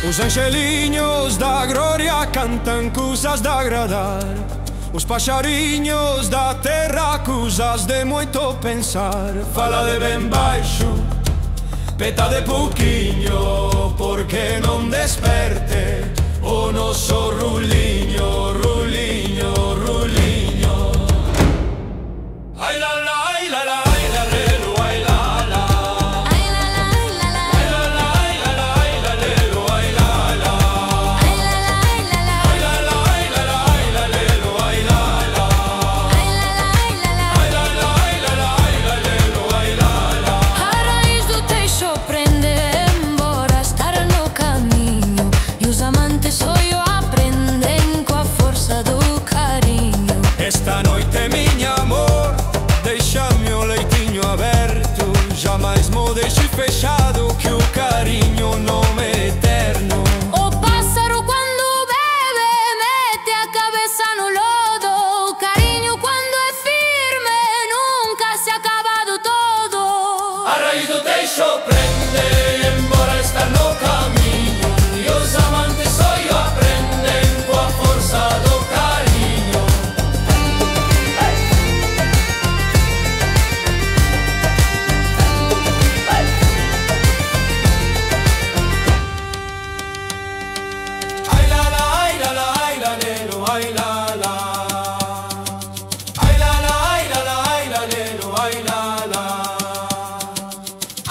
Os angelinhos da glória cantam coisas de agradar. Os passarinhos da terra, coisas de muito pensar. Fala de bem baixo, peta de pouquinho, porque não desperte o nosso rulinho, rulinho, rulinho. Ai la la, ai la la, ai la lelo, ai la la. Ai la la, ai la la. Ai la la, ai la la, ai la lelo, ai la la. Ai la la, ai la la. Ai la la, ai la la, ai la lelo, ai la la. Ai la la, ai la la. Ai la la, ai la la, ai la lelo, ai la la. A raiz do teixo prende, embora estar no caminho, e os amantes sonho aprendem com a força do carinho. Esta noite, minha amor, deixa-me o leitinho aberto. Jamais me deixe fechado, que o carinho não é eterno. O pássaro quando bebe mete a cabeça no lodo. O carinho quando é firme nunca se acaba do todo. A raiz do teixo prende, embora estar no caminho, e os amantes sonho aprendem com a força do carinho. Ai la la, ai la la, ai la lelo, ai la la. Ai la la, ai la la, ai la lelo, ai la la.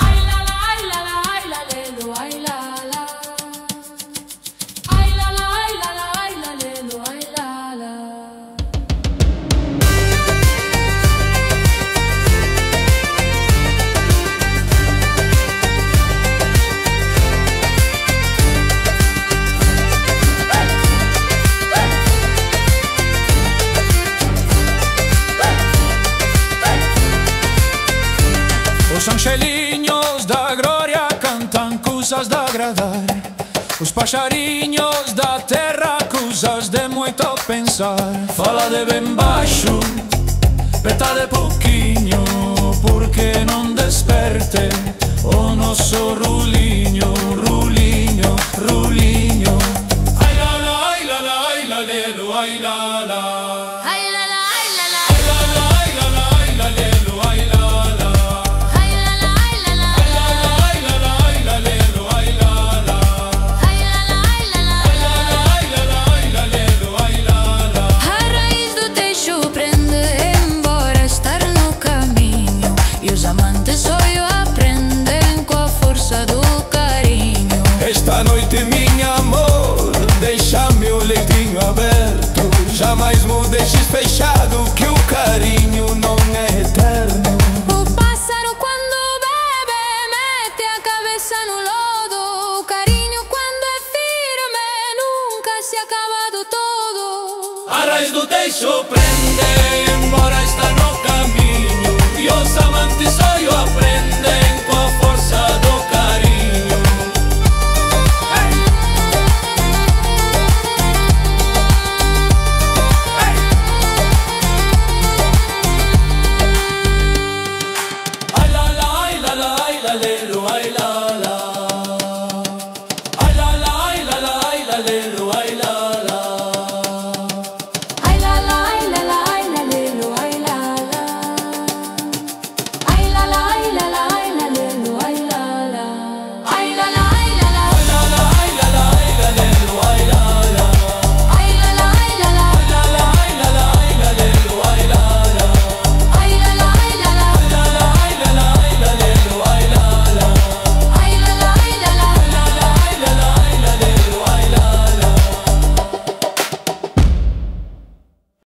Ai la la, ai la la, ai la lelo, ai la la. Ai la la, ai la la, ai la lelo, ai la la. Os angelinhos da glória cantam coisas de agradar. Os passarinhos da terra, coisas de muito pensar. Fala de bem baixo, peta de pouquinho, porque não desperte o nosso rulinho, rulinho, rulinho. Ai la la, ai la la, ai la lelo, ai la la. Ai la la, ai la la. Ai la la, ai la la, ai la lelo, ai la la. Ai la la, ai la la. Ai la la, ai la la, ai la lelo, ai la la. Ai la la, ai la la. Ai la la, ai la la, ai la lelo, ai la la. A raiz do teixo prende, embora estar no caminho, e os amantes sonho aprendem com a força do carinho. Esta noite, minha amor, deixa-me o leitinho aberto. Jamais me deixes fechado, que o carinho não é eterno. O pássaro quando bebe mete a cabeça no lodo. O carinho quando é firme nunca se acaba do todo. A raiz do teixo prende, embora está no caminho, e os amantes